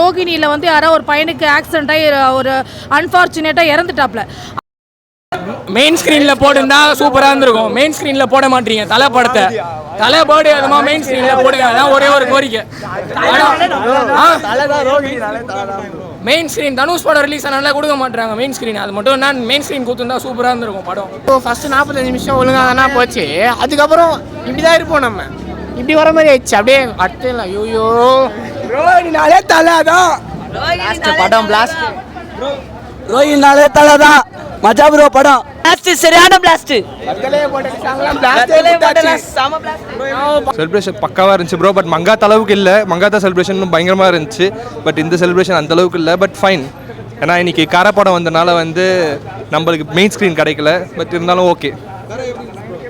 ரோகிணியில் வந்து யாரோ ஒரு பையனுக்கு ஆக்சிடென்ட் ஆகி ஒரு அன்ஃபார்ச்சுனேட்டாக இறந்துட்டாப்ல. மெயின் ஸ்க்ரீனில் போட்டுருந்தா சூப்பராக இருந்திருக்கும். மெயின் ஸ்க்ரீனில் போட மாட்டீங்க தலை படத்தை. தலை பாடு அதுமா மெயின் ஸ்க்ரீனில் போடுங்க. அதான் ஒரே ஒரு கோரிக்கை. மெயின் ஸ்க்ரீன் தனுஷ் படம் ரிலீஸ் ஆனால கொடுக்க மாட்டாங்க மெயின் ஸ்க்ரீன். அது மட்டும் என்ன மெயின் ஸ்க்ரீன் கொடுத்துருந்தா சூப்பராக இருந்திருக்கும் படம். இப்போ ஃபர்ஸ்ட் 45 நிமிஷம் ஒழுங்காக தானே போச்சு. அதுக்கப்புறம் இப்படி தான் இருப்போம் நம்ம. இப்படி வர மாதிரி ஆயிடுச்சு அப்படியே அடுத்து இல்லை. ஐயோ ரோஹினினாலே தலை தான் படம். பிளாஸ்ட் ரோஹினினாலே தலை தான். மஜா ப்ரோ படம். பிளாஸ்ட் சரியான பிளாஸ்ட். செலிப்ரேஷன் பக்காவாக இருந்துச்சு ப்ரோ. பட் மங்காத் அளவுக்கு இல்லை. மங்காத்தா செலிப்ரேஷன் பயங்கரமாக இருந்துச்சு. பட் இந்த செலிப்ரேஷன் அந்த அளவுக்கு இல்லை. But fine. ஏன்னா இன்னைக்கு காரப்படம் வந்தனால வந்து நம்மளுக்கு மெயின் ஸ்க்ரீன் கிடைக்கல. பட் இருந்தாலும் ஓகே.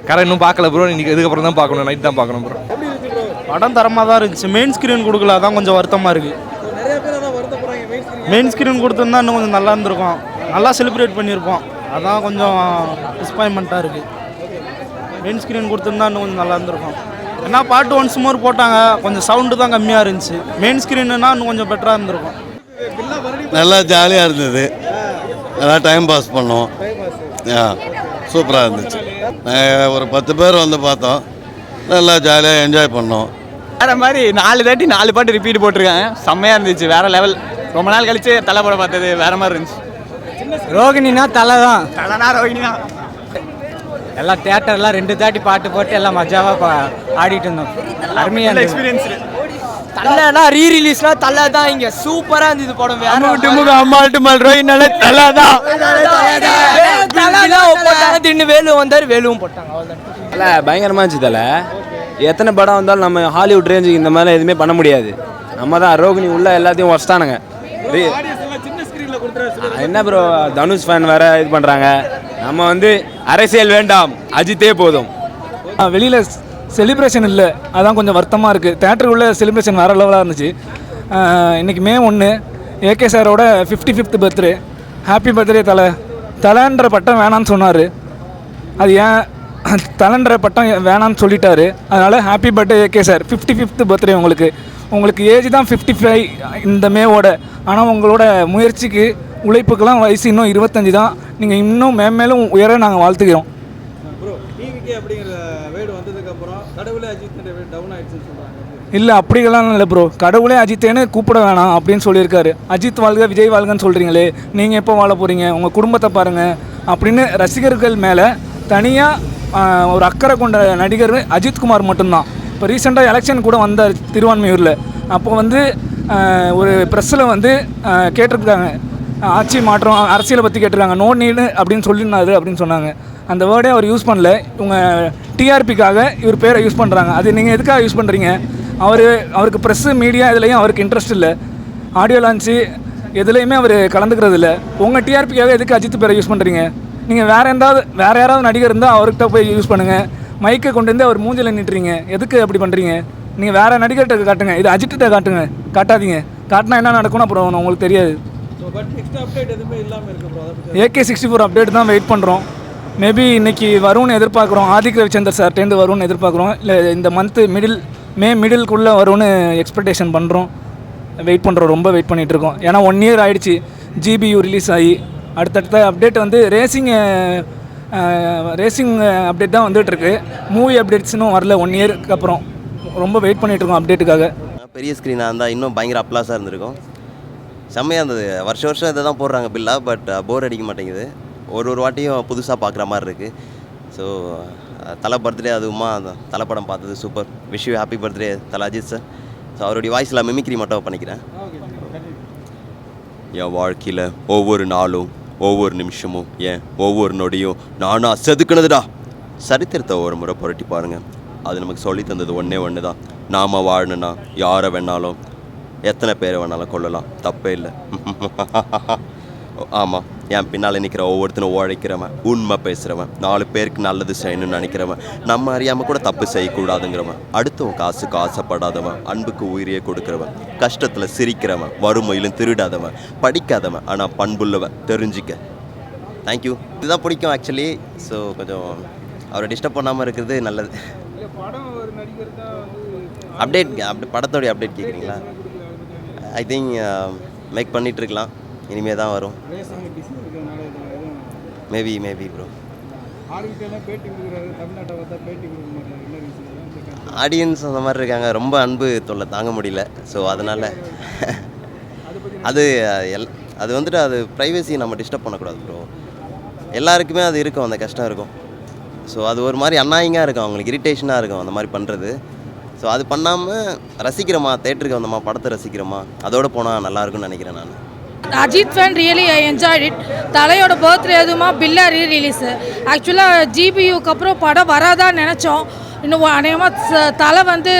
கரை இன்னும் பார்க்கல ப்ரோ. இன்னைக்கு இதுக்கப்புறம் தான் பார்க்கணும். நைட் தான் பார்க்கணும் ப்ரோ. படம் தரமாக தான் இருந்துச்சு. மெயின் ஸ்க்ரீன் கொடுக்கல, அதான் கொஞ்சம் வருத்தமாக இருக்குது. மெயின் ஸ்க்ரீன் கொடுத்துருந்தா இன்னும் கொஞ்சம் நல்லா இருந்திருக்கும். நல்லா செலிப்ரேட் பண்ணியிருப்போம். அதான் கொஞ்சம் டிஸ்பாயின்மெண்ட்டாக இருக்குது. மெயின் ஸ்க்ரீன் கொடுத்துருந்தா இன்னும் கொஞ்சம் நல்லா இருந்திருக்கும். ஏன்னா பாட்டு ஒன்ஸ் மோர் போட்டாங்க, கொஞ்சம் சவுண்டு தான் கம்மியாக இருந்துச்சு. மெயின் ஸ்க்ரீனுன்னா இன்னும் கொஞ்சம் பெட்டராக இருந்திருக்கும். நல்லா ஜாலியாக இருந்தது. நல்லா டைம் பாஸ் பண்ணோம். சூப்பராக இருந்துச்சு. ஒரு 10 பேர் வந்து பார்த்தோம். நல்லா ஜாலியாக என்ஜாய் பண்ணோம். வேறு மாதிரி 4 தாட்டி 4 பாட்டு ரிப்பீட் போட்டிருக்காங்க. செம்மையாக இருந்துச்சு. வேறு லெவல். ரொம்ப நாள் கழிச்சு தலை படம் பார்த்தது வேறு மாதிரி இருந்துச்சு. ரோகிணினா தலை தான். தலைனா ரோகிணி தான். எல்லாம் தியேட்டர்லாம் 2 தாட்டி பாட்டு போட்டு எல்லாம் மஜாவாக ஆடிட்டு இருந்தோம். அருமையான எக்ஸ்பீரியன்ஸ். தலைனா ரீ ரிலீஸ்லாம் தலை தான். இங்கே சூப்பராக இருந்தது படம். அம்மாள் ரோஹினினாலே தலை தான். போட்டாங்க. தின்னு வேலு வந்தார், வேலுவும் போட்டாங்க. தலை பயங்கரமாக இருந்துச்சு. தலை எத்தனை படம் வந்தாலும் நம்ம ஹாலிவுட் ரேஞ்சுக்கு இந்த மாதிரிலாம் எதுவுமே பண்ண முடியாது. நம்ம தான் ரோகிணி உள்ள எல்லாத்தையும் வச்சிட்டானுங்க. என்ன ப்ரோ தனுஷ் ஃபேன் வேற இது பண்ணுறாங்க. நம்ம வந்து அரசியல் வேண்டாம், அஜித்தே போதும். வெளியில் செலிப்ரேஷன் இல்லை, அதான் கொஞ்சம் வருத்தமாக இருக்குது. தேட்டருக்குள்ளே செலிப்ரேஷன் வேறு லெவலாக இருந்துச்சு. இன்றைக்கி May 1 ஏகே சாரோட 55th பர்த்டே. ஹாப்பி பர்த்டே தலை. தலைன்ற பட்டம் வேணான்னு சொன்னார். அது ஏன் தலைன்ற பட்டம் வேணான்னு சொல்லிட்டாரு. அதனால் happy birthday AK sir. 55th birthday உங்களுக்கு ஏஜ் தான் 55 இந்த மேவோட. ஆனால் உங்களோட முயற்சிக்கு உழைப்புக்கெல்லாம் வயசு இன்னும் 25 தான். நீங்கள் இன்னும் மேலும் உயர நாங்கள் வாழ்த்துக்கிறோம். இல்லை அப்படிலாம் இல்லை ப்ரோ. கடவுளே அஜித்தேன்னு கூப்பிட வேணாம் அப்படின்னு சொல்லியிருக்காரு. அஜித் வாழ்க விஜய் வாழ்கன்னு சொல்கிறீங்களே, நீங்கள் எப்போ வாழ போகிறீங்க, உங்கள் குடும்பத்தை பாருங்கள் அப்படின்னு ரசிகர்கள் மேலே தனியாக ஒரு அக்கறை கொண்ட நடிகர் அஜித்குமார் மட்டும்தான். இப்போ ரீசெண்டாக எலெக்ஷன் கூட வந்தார் திருவான்மையூரில். அப்போ வந்து ஒரு ப்ரெஸ்ஸில் வந்து கேட்டிருக்காங்க, ஆட்சி மாற்றம் அரசியலை பற்றி கேட்டிருக்காங்க. நோ நீடு அப்படின்னு சொல்லியிருந்தாரு அப்படின்னு சொன்னாங்க. அந்த வேர்டே அவர் யூஸ் பண்ணல. இவங்க டிஆர்பிக்காக இவர் பேரை யூஸ் பண்ணுறாங்க. அது நீங்கள் எதுக்காக யூஸ் பண்ணுறீங்க? அவருக்கு ப்ரெஸ்ஸு மீடியா இதுலேயும் அவருக்கு இன்ட்ரெஸ்ட் இல்லை. ஆடியோ லான்ச்சு எதுலேயுமே அவர் கலந்துக்கிறது இல்லை. உங்கள் டிஆர்பிக்காக எதுக்கு அஜித் பேரை யூஸ் பண்ணுறீங்க? நீங்கள் வேறு யாராவது நடிகர் இருந்தால் அவர்கிட்ட போய் யூஸ் பண்ணுங்கள். மைக்கை கொண்டு வந்து அவர் மூஞ்சில் நிட்டுறீங்க. எதுக்கு அப்படி பண்ணுறீங்க? நீங்கள் வேறு நடிகர்கிட்ட காட்டுங்க. இது அஜித்திட்ட காட்டுங்க. காட்டாதீங்க. காட்டினா என்ன நடக்கும்னு அப்புறம் உங்களுக்கு தெரியாது. AK 64 அப்டேட் தான் வெயிட் பண்ணுறோம். மேபி இன்றைக்கி வரும்னு எதிர்பார்க்குறோம். ஆதிக் ரவிச்சந்தர் சார்ட்டேருந்து வரும்னு எதிர்பார்க்குறோம். இல்லை இந்த மந்த்து மே மிடில்குள்ளே வரும்னு எக்ஸ்பெக்டேஷன் பண்ணுறோம். வெயிட் பண்ணுறோம். ரொம்ப வெயிட் பண்ணிகிட்ருக்கோம். ஏன்னா 1 year ஆகிடுச்சு GBU ரிலீஸ் ஆகி. அடுத்தடுத்த அப்டேட் வந்து ரேசிங் அப்டேட் தான் வந்துகிட்ருக்கு. மூவி அப்டேட்ஸ் இன்னும் வரல 1 yearக்கு அப்புறம். ரொம்ப வெயிட் பண்ணிகிட்ருக்கோம் அப்டேட்டுக்காக. பெரிய ஸ்க்ரீனாக இருந்தால் இன்னும் பயங்கர அப்ளாஸாக இருந்திருக்கும். செம்மையாக இருந்தது. வருஷம் இதை தான் போடுறாங்க பில்லாக. பட் போர் அடிக்க மாட்டேங்குது. ஒரு வாட்டியும் புதுசாக பார்க்குற மாதிரி இருக்குது. ஸோ தலை பர்த்டே அதுவுமா அந்த தலை படம் பார்த்தது super. Wish you happy birthday தலை அஜித் சார். ஸோ அவருடைய வாய்ஸில் மிமிக்ரி மட்டும் பண்ணிக்கிறேன். என் வாழ்க்கையில் ஒவ்வொரு நாளும் ஒவ்வொரு நிமிஷமும் ஒவ்வொரு நொடியும் நானாக செதுக்குனதுடா. சரித்திரத்தை ஒரு முறை புரட்டி பாருங்கள். அது நமக்கு சொல்லி தந்தது ஒன்று தான். நாம் வாழணுன்னா யாரை வேணாலும் எத்தனை பேரை வேணாலும் கொள்ளலாம், தப்பே இல்லை. ஆமாம், என் பின்னால் நிற்கிற ஒவ்வொருத்தனும் உழைக்கிறவன், உண்மை பேசுகிறவன், 4 பேருக்கு நல்லது செய்யணும்னு நினைக்கிறவன், நம்ம அறியாமல் கூட தப்பு செய்யக்கூடாதுங்கிறவன், அடுத்தவன் காசுக்கு ஆசைப்படாதவன், அன்புக்கு உயிரியே கொடுக்குறவன், கஷ்டத்தில் சிரிக்கிறவன், வறுமையிலும் திருடாதவன், படிக்காதவன் ஆனால் பண்புள்ளவன், தெரிஞ்சிக்க. தேங்க்யூ. இதுதான் பிடிக்கும் ஆக்சுவலி. ஸோ கொஞ்சம் அவரை டிஸ்டர்ப் பண்ணாமல் இருக்கிறது நல்லது. அப்டேட் படத்தோடைய அப்டேட் கேட்குறீங்களா? ஐ திங்க் மேக் பண்ணிகிட்ருக்கலாம், இனிமேல் தான் வரும். Maybe bro. ஆடியன்ஸ் அந்த மாதிரி இருக்காங்க, ரொம்ப அன்பு தொல்லை தாங்க முடியல. ஸோ அதனால் அது வந்துட்டு அது ப்ரைவசியை நம்ம டிஸ்டர்ப் பண்ணக்கூடாது ப்ரோ. எல்லாருக்குமே அது இருக்கும், அந்த கஷ்டம் இருக்கும். ஸோ அது ஒரு மாதிரி அன்னாயிங்காக இருக்கும், அவங்களுக்கு இரிட்டேஷனாக இருக்கும் அந்த மாதிரி பண்ணுறது. ஸோ அது பண்ணாமல் ரசிக்கிறோமா, தேட்டருக்கு வந்தோமா, படத்தை ரசிக்கிறோமா, அதோடு போனால் நல்லாயிருக்கும்னு நினைக்கிறேன் நான். Ajith fan really I enjoyed it. தலையோட பர்த்டே அதுமா பில்லா ரீரிலீஸு. ஆக்சுவலாக ஜிபியூக்கு அப்புறம் படம் வராதான்னு நினச்சோம். இன்னும் அநேகமாக தலை வந்து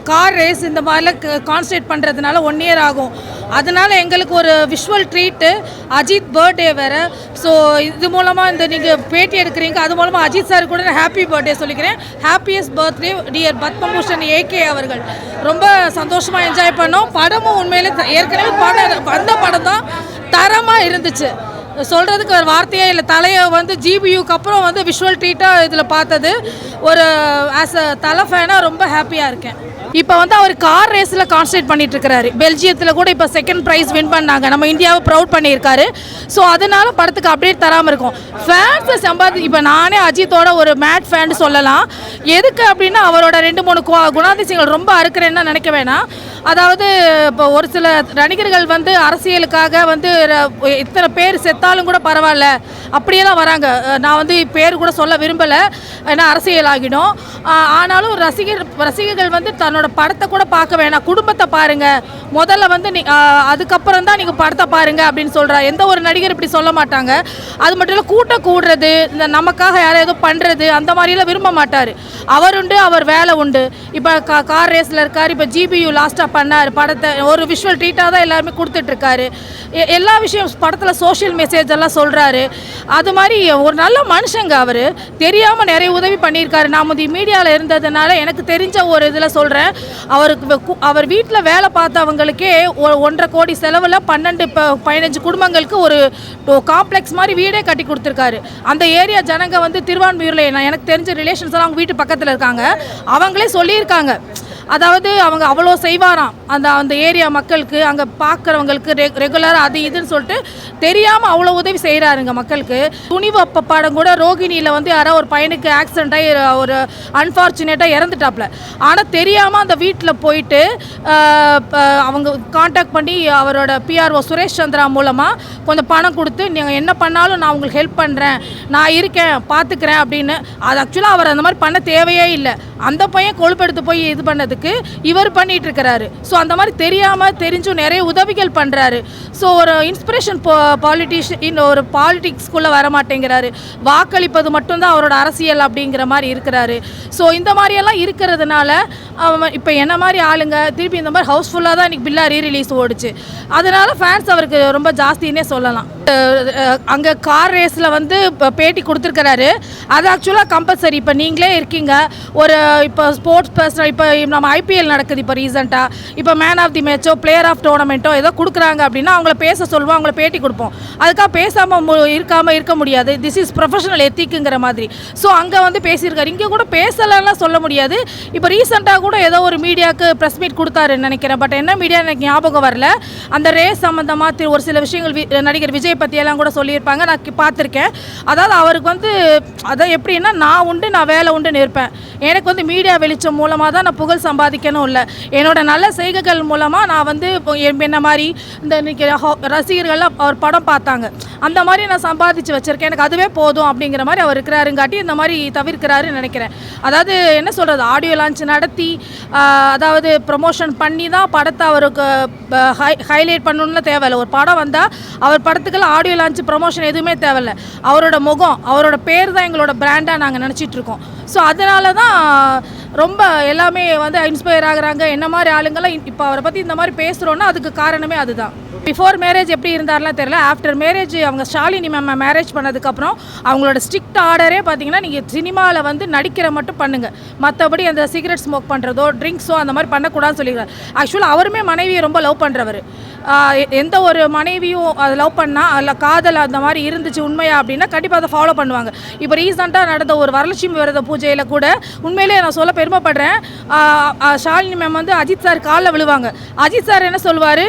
கார் ரேஸ் இந்த மாதிரிலாம் கான்சன்ட்ரேட் பண்ணுறதுனால 1 year ஆகும். அதனால் எங்களுக்கு ஒரு விஷுவல் ட்ரீட்டு, அஜித் பர்த்டே வேறு. ஸோ இது மூலமாக இந்த நீங்கள் பேட்டி எடுக்கிறீங்க, அது மூலமாக அஜித் சார் கூட நான் ஹாப்பி பர்த்டே சொல்லிக்கிறேன். Happiest birthday dear Padma Bhushan AK அவர்கள். ரொம்ப சந்தோஷமாக என்ஜாய் பண்ணோம். படமும் உண்மையிலே ஏற்கனவே வந்த படம் தான், தரமாக இருந்துச்சு. சொல்கிறதுக்கு ஒரு வார்த்தையே இல்லை. தலையை வந்து ஜிபியூக்கு அப்புறம் வந்து விஷுவல் ட்ரீட்டாக இதில் பார்த்தது ஒரு ஆஸ் அ தலை ஃபேனாக ரொம்ப ஹாப்பியாக இருக்கேன். இப்போ வந்து அவர் கார் ரேஸில் கான்சன்ட்ரேட் பண்ணிட்டு இருக்கிறாரு. பெல்ஜியத்தில் கூட இப்போ 2nd ப்ரைஸ் வின் பண்ணாங்க, நம்ம இந்தியாவை ப்ரௌட் பண்ணியிருக்காரு. ஸோ அதனால படத்துக்கு அப்டேட் தராமல் இருக்கும். ஃபேன்ஸை இப்போ நானே அஜித்தோட ஒரு மேட் ஃபேன் சொல்லலாம். எதுக்கு அப்படின்னா அவரோட 2-3 குணாதிசயங்கள் ரொம்ப அறுக்கிறேன்னு நினைக்க வேணாம். அதாவது இப்போ ஒரு சில நடிகர்கள் வந்து அரசியலுக்காக வந்து இத்தனை பேர் செத்தாலும் கூட பரவாயில்ல அப்படியெல்லாம் வராங்க. நான் வந்து பேர் கூட சொல்ல விரும்பலை, ஏன்னா அரசியல் ஆகிடும். ஆனாலும் ரசிகர்கள் வந்து தன்னோட படத்தை கூட பார்க்க வேணாம், குடும்பத்தை பாருங்கள் முதல்ல வந்து அதுக்கப்புறம் தான் நீங்கள் படத்தை பாருங்கள் அப்படின்னு சொல்கிறா. எந்த ஒரு நடிகர் இப்படி சொல்ல மாட்டாங்க. அது மட்டும் இல்லை, கூட்டம் கூடுறது, இந்த நமக்காக யாரும் ஏதோ பண்ணுறது அந்த மாதிரிலாம் விரும்ப மாட்டார். அவர் உண்டு, அவர் வேலை உண்டு. இப்போ கார் ரேஸில் இருக்கார். இப்போ ஜிபியூ லாஸ்ட்டாக பண்ணார் படத்தை, ஒரு விஷுவல் ட்ரீட்டாக தான் எல்லாருமே கொடுத்துட்ருக்காரு. எல்லா விஷயம் படத்தில் சோஷியல் மெசேஜ் எல்லாம் சொல்கிறாரு. அது மாதிரி ஒரு நல்ல மனுஷங்க. அவர் தெரியாமல் நிறைய உதவி பண்ணியிருக்காரு. நான் முந்தி மீடியாவில் இருந்ததுனால எனக்கு தெரிஞ்ச ஒரு இதில் சொல்கிறேன். அவர் வீட்டில் வேலை பார்த்தவங்களுக்கே 1.5 கோடி செலவில் 12-15 குடும்பங்களுக்கு ஒரு காம்ப்ளெக்ஸ் மாதிரி வீடே கட்டி கொடுத்துருக்காரு. அந்த ஏரியா ஜனங்க வந்து திருவான்மியூரில் எனக்கு தெரிஞ்ச ரிலேஷன்ஸ் எல்லாம் அவங்க வீட்டு பக்கத்தில் இருக்காங்க. அவங்களே சொல்லியிருக்காங்க, அதாவது அவங்க அவ்வளோ செய்வாராம் அந்த ஏரியா மக்களுக்கு, அங்கே பார்க்குறவங்களுக்கு ரெகுலராக அது இதுன்னு சொல்லிட்டு தெரியாமல் அவ்வளோ உதவி செய்கிறாருங்க மக்களுக்கு. துணிவு அப்போ படம் கூட ரோகிணியில் வந்து யாரோ ஒரு பையனுக்கு ஆக்சிடென்ட் ஆகி ஒரு அன்ஃபார்ச்சுனேட்டாக இறந்துட்டாப்ல. ஆனால் தெரியாமல் அந்த வீட்டில் போயிட்டு அவங்க காண்டாக்ட் பண்ணி அவரோட பிஆர்ஓ சுரேஷ் சந்திரா மூலமாக கொஞ்சம் பணம் கொடுத்து நீங்கள் என்ன பண்ணாலும் நான் உங்களுக்கு ஹெல்ப் பண்ணுறேன், நான் இருக்கேன் பார்த்துக்கிறேன் அப்படின்னு. அது ஆக்சுவலாக அவர் அந்த மாதிரி பண்ண தேவையே இல்லை. அந்த பையன் கொழுப்பெடுத்து போய் இது பண்ணதுக்கு இவர் பண்ணிட்டு இருக்கிறாரு. ஸோ அந்த மாதிரி தெரியாமல் தெரிஞ்சும் நிறைய உதவிகள் பண்ணுறாரு. ஸோ ஒரு இன்ஸ்பிரேஷன் பாலிட்டிஷியன், ஒரு பாலிட்டிக்ஸ்குள்ளே வர மாட்டேங்கிறாரு. வாக்களிப்பது மட்டும்தான் அவரோட அரசியல் அப்படிங்கிற மாதிரி இருக்கிறாரு. ஸோ இந்த மாதிரியெல்லாம் இருக்கிறதுனால இப்போ என்ன மாதிரி ஆளுங்க திருப்பி இந்த மாதிரி ஹவுஸ்ஃபுல்லாக தான் இன்றைக்கி பில்லா ரீரிலீஸ் ஓடிச்சு. அதனால் ஃபேன்ஸ் அவருக்கு ரொம்ப ஜாஸ்தின்னே சொல்லலாம். அங்கே கார் ரேஸில் வந்து பேட்டி கொடுத்துருக்கிறாரு. அது ஆக்சுவலாக கம்பல்சரி. இப்போ நீங்களே இருக்கீங்க, ஒரு இப்போ ஸ்போர்ட்ஸ் பர்சன், இப்போ நம்ம ஐபிஎல் நடக்குது இப்போ ரீசெண்டாக, இப்போ மேன் ஆஃப் தி மேட்சோ பிளேயர் ஆஃப் டோர்னமெண்ட்டோ ஏதோ கொடுக்குறாங்க அப்படின்னா அவங்கள பேச சொல்லுவோம், அவங்கள பேட்டி கொடுப்போம். அதுக்காக பேசாமல் இருக்க முடியாது. திஸ் இஸ் ப்ரொஃபஷனல் எத்திக்குங்கிற மாதிரி. ஸோ அங்கே வந்து பேசியிருக்காரு. இங்கே கூட பேசலாம் சொல்ல முடியாது. இப்போ ரீசெண்டாக கூட ஏதோ ஒரு மீடியாவுக்கு ப்ரெஸ் மீட் கொடுத்தாருன்னு நினைக்கிறேன். பட் என்ன மீடியா எனக்கு ஞாபகம் வரல. அந்த ரேஸ் சம்மந்தமாக ஒரு சில விஷயங்கள் நடிகர் விஜய் பற்றியெல்லாம் கூட சொல்லியிருப்பாங்க, நான் பார்த்துருக்கேன். அதாவது அவருக்கு வந்து அதான் எப்படின்னா, நான் உண்டு நான் வேலை உண்டுன்னு இருப்பேன். எனக்கு வந்து மீடியா வெளிச்சம் மூலமாக தான் நான் புகழ் சம்பாதிக்கணும் இல்லை, என்னோட நல்ல செய்கைகள் மூலமாக நான் வந்து என்ன மாதிரி இந்த இன்றைக்கி ரசிகர்கள்லாம் அவர் படம் பார்த்தாங்க, அந்த மாதிரி நான் சம்பாதிச்சு வச்சுருக்கேன், எனக்கு அதுவே போதும் அப்படிங்கிற மாதிரி அவர் இருக்கிறாருங்காட்டி இந்த மாதிரி தவிர்க்கிறாருன்னு நினைக்கிறேன். அதாவது என்ன சொல்கிறது, ஆடியோ லான்ச் நடத்தி அதாவது ப்ரொமோஷன் பண்ணி தான் படத்தை அவருக்கு ஹைலைட் பண்ணணும்னு தேவையில்லை. ஒரு படம் வந்தால் அவர் படத்துக்கெல்லாம் ஆடியோ லான்ச் ப்ரொமோஷன் எதுவுமே தேவையில்லை. அவரோட முகம், அவரோட பேர் தான் எங்களோட பிராண்டாக நாங்கள் நினச்சிட்ருக்கோம். ஸோ அதனால தான் ரொம்ப எல்லாமே வந்து இன்ஸ்பயர் ஆகுறாங்க. என்ன மாதிரி ஆளுங்கள்லாம் இப்போ அவரை பற்றி இந்த மாதிரி பேசுகிறோன்னா அதுக்கு காரணமே அதுதான். பிஃபோர் மேரேஜ் எப்படி இருந்தார்லாம் தெரியல. ஆஃப்டர் மேரேஜ் அவங்க ஷாலினி மேம் மேரேஜ் பண்ணதுக்கப்புறம் அவங்களோட ஸ்ட்ரிக்ட் ஆர்டரே பார்த்தீங்கன்னா, நீங்கள் சினிமாவில் வந்து நடிக்கிற மட்டும் பண்ணுங்கள், மற்றபடி அந்த சிகரெட் ஸ்மோக் பண்ணுறதோ ட்ரிங்க்ஸோ அந்த மாதிரி பண்ணக்கூடாதுன்னு சொல்லிக்கிறார். ஆக்சுவலாக அவருமே மனைவியை ரொம்ப லவ் பண்ணுறவர். எந்த ஒரு மனைவியும் அதை லவ் பண்ணால் அதில் காதல் அந்த மாதிரி இருந்துச்சு உண்மையா அப்படின்னா கண்டிப்பாக அதை ஃபாலோ பண்ணுவாங்க. இப்போ ரீசெண்டாக நடந்த ஒரு வரலட்சுமி விரத பூஜையில் கூட உண்மையிலே நான் சொல்ல பெருமைப்படுறேன். ஷாலினி மேம் வந்து அஜித் சார் காலில் விழுவாங்க. அஜித் சார் என்ன சொல்லுவார்,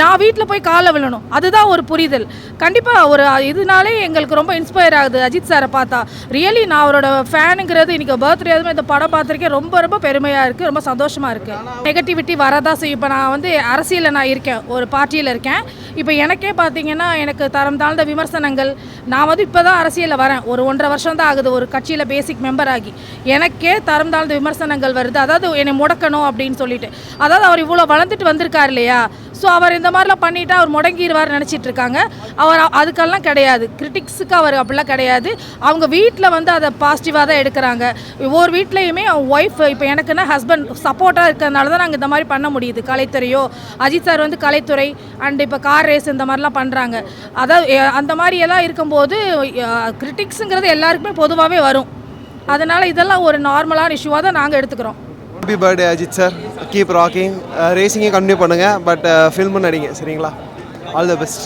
நான் வீட்டில் போய் காலில் விழணும். அதுதான் ஒரு புரிதல். கண்டிப்பாக ஒரு இதனாலே எங்களுக்கு ரொம்ப இன்ஸ்பயர் ஆகுது அஜித் சாரை பார்த்தா. ரியலி நான் அவரோட ஃபேனுங்கிறது இன்றைக்கி பர்த்டே அதுவும் இந்த படம் பார்த்துருக்கேன். ரொம்ப ரொம்ப பெருமையாக இருக்குது, ரொம்ப சந்தோஷமாக இருக்குது. நெகட்டிவிட்டி வரதான் செய்யும். இப்போ நான் வந்து அரசியலில் நான் இருக்கேன், ஒரு பார்ட்டியில் இருக்கேன். இப்போ எனக்கே பார்த்தீங்கன்னா எனக்கு தரம் தாழ்ந்த விமர்சனங்கள், நான் வந்து இப்போ தான் அரசியலில் வரேன், ஒரு 1.5 வருஷம் தான் ஆகுது ஒரு கட்சியில் பேசிக் மெம்பர் ஆகி. எனக்கே தரம் தாழ்ந்த விமர்சனங்கள் வருது, அதாவது என்னை முடக்கணும் அப்படின்னு சொல்லிட்டு. அதாவது அவர் இவ்வளோ வளர்ந்துட்டு வந்திருக்கார் இல்லையா, ஸோ அவர் இந்த மாதிரிலாம் பண்ணிவிட்டு அவர் முடங்கிடுவார் நினச்சிட்டு இருக்காங்க. அவர் அதுக்கெல்லாம் கிடையாது, கிரிட்டிக்ஸுக்கு அவர் அப்படிலாம் கிடையாது. அவங்க வீட்டில் வந்து அதை பாசிட்டிவாக தான் எடுக்கிறாங்க. ஒவ்வொரு வீட்லேயுமே அவங்க ஒய்ஃப், இப்போ எனக்குன்னா ஹஸ்பண்ட் சப்போர்ட்டாக இருக்கிறதுனால தான் நாங்கள் இந்த மாதிரி பண்ண முடியுது. கலைத்துறையோ அஜித் சார் வந்து கலைத்துறை அண்ட் இப்போ கார் ரேஸ் இந்த மாதிரிலாம் பண்ணுறாங்க. அதாவது அந்த மாதிரியெல்லாம் இருக்கும்போது கிரிட்டிக்ஸுங்கிறது எல்லாருக்குமே பொதுவாகவே வரும். அதனால் இதெல்லாம் ஒரு நார்மலான இஷ்யூவாக தான் நாங்கள் எடுத்துக்கிறோம். Happy birthday Ajith sir, keep rocking. ரேசிங்கே கண்டினியூ பண்ணுங்கள், பட் ஃபில்மும் நடிங்க, சரிங்களா? All the best.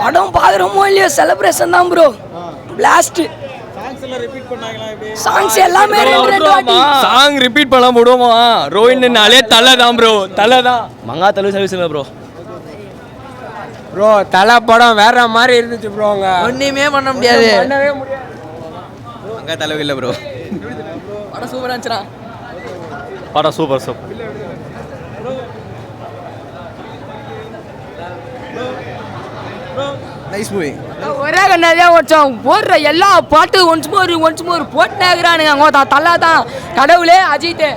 படம் பார்க்குறோமோ இல்லையோ செலிப்ரேஷன் தான் ப்ரோ. பிளாஸ்ட் சாங்ஸ் எல்லாமே சாங் ரிப்பீட் பண்ண போடுவோமா? ரோஹின்னாலே தலை தான் ப்ரோ, தலை தான். மங்கா தலு சர்வீஸ் இல்லை ப்ரோ. ப்ரோ தலை படம் வேற மாதிரி இருந்துச்சு ப்ரோ. அங்கே ஒன்றுமே பண்ண முடியாது. மங்கா தலவு இல்லை ப்ரோ. படம் சூப்பராக இருந்துச்சுடா. படம் சூப்பர். Nice movie. ஒரே கண்ணாதியாக ஓடிச்சோம். போடுற எல்லா பாட்டு ஒன்ஸ் மோர் போட்டுனே இருக்கிறானுங்க. அவங்க தலை தான் கடவுளே அஜித்.